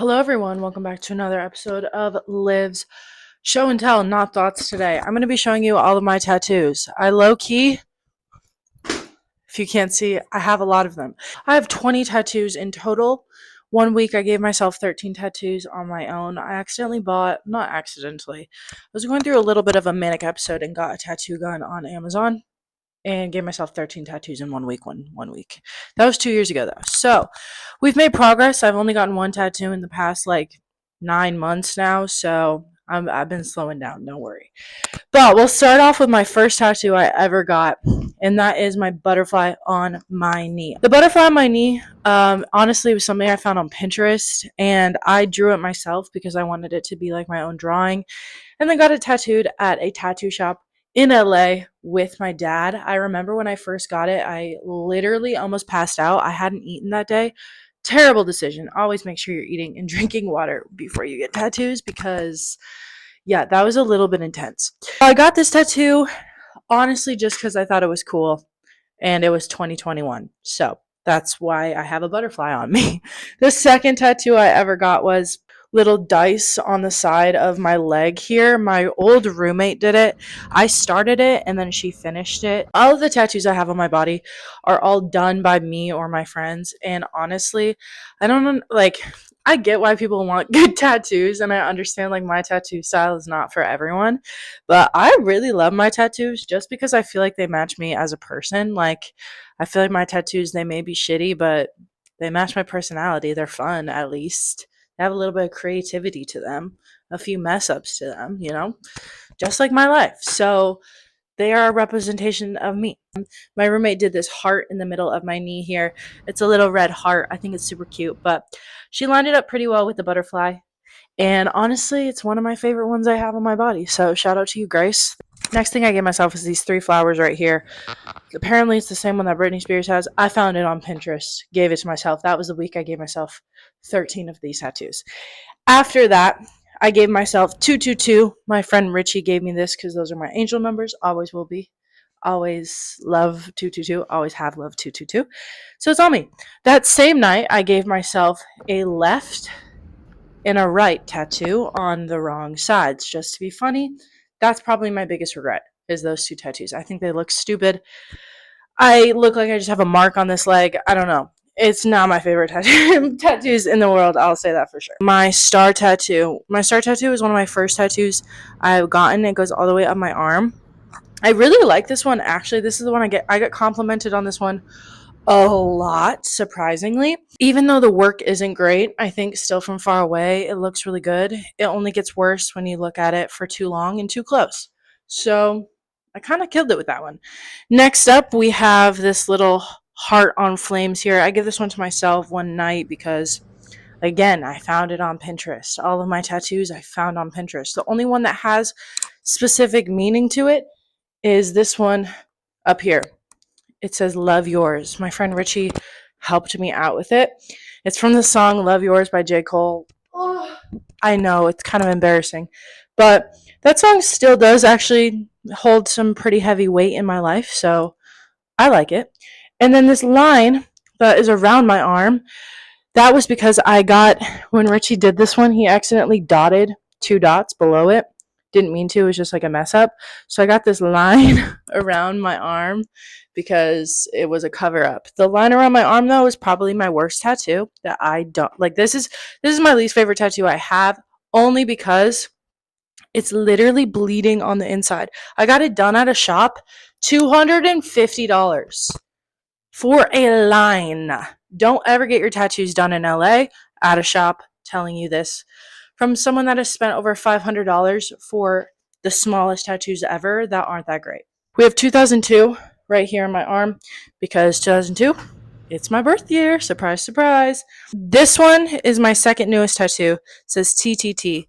Hello, everyone. Welcome back to another episode of Liv's Show and Tell, Not Thoughts. Today, I'm going to be showing you all of my tattoos. I low key, if you can't see, I have a lot of them. I have 20 tattoos in total. One week, I gave myself 13 tattoos on my own. I accidentally bought, not accidentally, I was going through a little bit of a manic episode and got a tattoo gun on Amazon and gave myself 13 tattoos in 1 week. One week. That was 2 years ago, though. So we've made progress. I've only gotten one tattoo in the past 9 months now, so I've been slowing down. Don't worry. But we'll start off with my first tattoo I ever got, and that is my butterfly on my knee. The butterfly on my knee, honestly, was something I found on Pinterest, and I drew it myself because I wanted it to be like my own drawing, and then got it tattooed at a tattoo shop in LA with my dad. I remember when I first got it, I literally almost passed out. I hadn't eaten that day. Terrible decision. Always make sure you're eating and drinking water before you get tattoos because, yeah, that was a little bit intense. I got this tattoo honestly just because I thought it was cool and it was 2021. So that's why I have a butterfly on me. The second tattoo I ever got was little dice on the side of my leg here. My old roommate did it. I started it and then she finished it. All of the tattoos I have on my body are all done by me or my friends. And honestly, I don't know, I get why people want good tattoos and I understand my tattoo style is not for everyone, but I really love my tattoos just because I feel like they match me as a person. I feel like my tattoos, they may be shitty, but they match my personality. They're fun, at least. They have a little bit of creativity to them, a few mess ups to them, just like my life. So they are a representation of me. My roommate did this heart in the middle of my knee here. It's a little red heart. I think it's super cute, but she lined it up pretty well with the butterfly. And honestly, it's one of my favorite ones I have on my body. So shout out to you, Grace. Next thing I gave myself is these 3 flowers right here. Apparently, it's the same one that Britney Spears has. I found it on Pinterest, gave it to myself. That was the week I gave myself 13 of these tattoos. After that, I gave myself 222. My friend Richie gave me this because those are my angel numbers. Always will be. Always love 222. Always have loved 222. So it's on me. That same night, I gave myself a left and a right tattoo on the wrong sides. Just to be funny, that's probably my biggest regret is those two tattoos. I think they look stupid. I look like I just have a mark on this leg. I don't know. It's not my favorite tattoos in the world. I'll say that for sure. My star tattoo. My star tattoo is one of my first tattoos I've gotten. It goes all the way up my arm. I really like this one. Actually, this is the one I get complimented on this one a lot, surprisingly. Even though the work isn't great, I think still from far away, it looks really good. It only gets worse when you look at it for too long and too close. So I kind of killed it with that one. Next up, we have this little heart on flames here. I give this one to myself one night because, again, I found it on Pinterest. All of my tattoos I found on Pinterest. The only one that has specific meaning to it is this one up here. It says Love Yours. My friend Richie helped me out with it. It's from the song Love Yours by J. Cole. Oh, I know, it's kind of embarrassing. But that song still does actually hold some pretty heavy weight in my life, so I like it. And then this line that is around my arm, that was because when Richie did this one, he accidentally dotted 2 dots below it. Didn't mean to, it was just like a mess up. So I got this line around my arm because it was a cover up. The line around my arm though is probably my worst tattoo that I don't like. This is my least favorite tattoo I have, only because it's literally bleeding on the inside. I got it done at a shop, $250 for a line. Don't ever get your tattoos done in LA at a shop, telling you this from someone that has spent over $500 for the smallest tattoos ever that aren't that great. We have 2002 right here on my arm because 2002, it's my birth year. Surprise, surprise. This one is my second newest tattoo. It says TTT.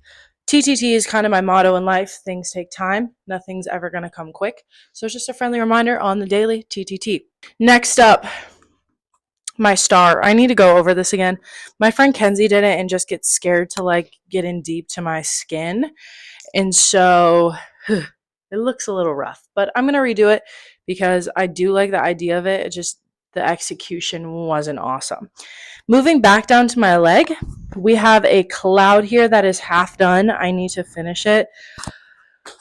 TTT is kind of my motto in life. Things take time. Nothing's ever going to come quick. So it's just a friendly reminder on the daily TTT. Next up, my star. I need to go over this again. My friend Kenzie did it and just gets scared to get in deep to my skin. And so it looks a little rough, but I'm going to redo it because I do like the idea of it. It just the execution wasn't awesome. Moving back down to my leg, we have a cloud here that is half done. I need to finish it.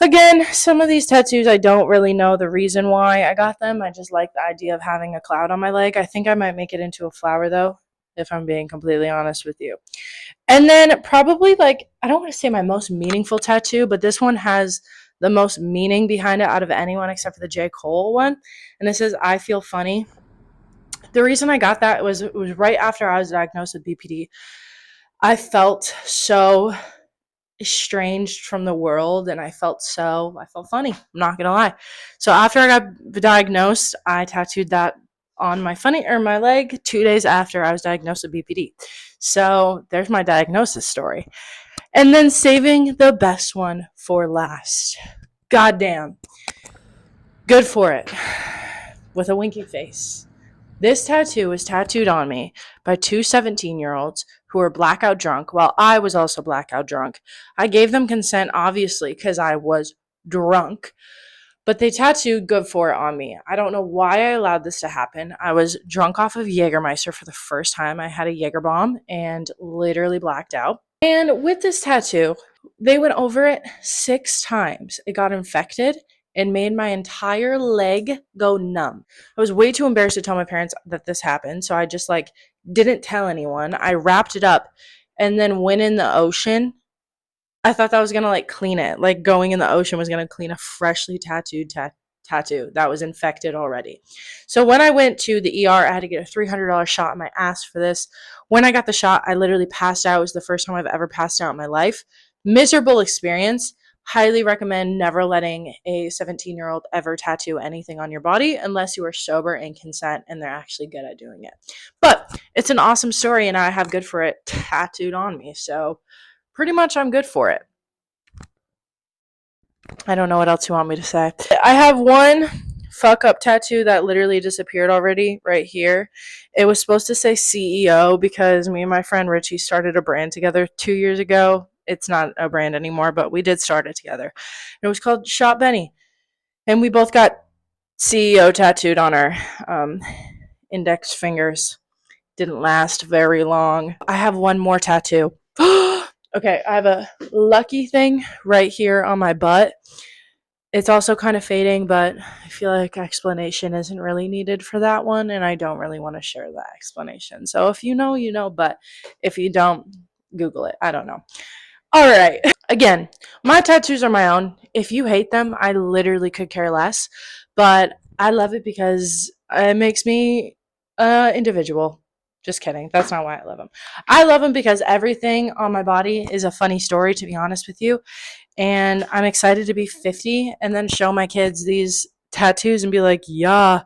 Again, some of these tattoos, I don't really know the reason why I got them. I just like the idea of having a cloud on my leg. I think I might make it into a flower, though, if I'm being completely honest with you. And then probably, like, I don't want to say my most meaningful tattoo, but this one has the most meaning behind it out of anyone except for the J. Cole one. And it says, I feel funny. The reason I got that was it was right after I was diagnosed with BPD. I felt so estranged from the world, and I felt funny. I'm not gonna lie. So after I got diagnosed, I tattooed that on my leg 2 days after I was diagnosed with BPD. So there's my diagnosis story. And then saving the best one for last. Goddamn. Good for it. With a winky face. This tattoo was tattooed on me by two 17-year-olds who were blackout drunk while I was also blackout drunk. I gave them consent, obviously, because I was drunk, but they tattooed good for it on me. I don't know why I allowed this to happen. I was drunk off of Jägermeister for the first time. I had a Jaeger bomb and literally blacked out. And with this tattoo, they went over it 6 times. It got infected and made my entire leg go numb. I was way too embarrassed to tell my parents that this happened, so I just didn't tell anyone. I wrapped it up and then went in the ocean. I thought that was gonna clean it. Like going in the ocean was gonna clean a freshly tattooed tattoo that was infected already. So when I went to the ER, I had to get a $300 shot in my ass for this. When I got the shot, I literally passed out. It was the first time I've ever passed out in my life. Miserable experience. Highly recommend never letting a 17-year-old ever tattoo anything on your body unless you are sober and consent and they're actually good at doing it. But it's an awesome story, and I have good for it tattooed on me. So pretty much I'm good for it. I don't know what else you want me to say. I have one fuck up tattoo that literally disappeared already right here. It was supposed to say CEO because me and my friend Richie started a brand together 2 years ago. It's not a brand anymore, but we did start it together. It was called Shop Benny. And we both got CEO tattooed on our index fingers. Didn't last very long. I have one more tattoo. Okay, I have a lucky thing right here on my butt. It's also kind of fading, but I feel like explanation isn't really needed for that one, and I don't really want to share that explanation. So if you know, you know, but if you don't, Google it. I don't know. All right. Again, my tattoos are my own. If you hate them, I literally could care less, but I love it because it makes me individual. Just kidding. That's not why I love them. I love them because everything on my body is a funny story, to be honest with you. And I'm excited to be 50 and then show my kids these tattoos and be like, yeah,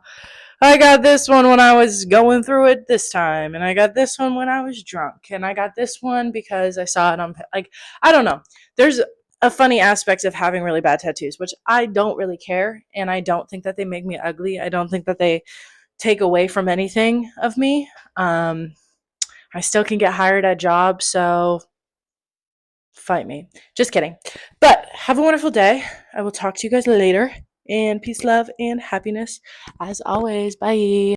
I got this one when I was going through it this time. And I got this one when I was drunk. And I got this one because I saw it on, I don't know. There's a funny aspect of having really bad tattoos, which I don't really care. And I don't think that they make me ugly. I don't think that they take away from anything of me. I still can get hired at jobs, so fight me. Just kidding. But have a wonderful day. I will talk to you guys later. And peace, love, and happiness as always. Bye.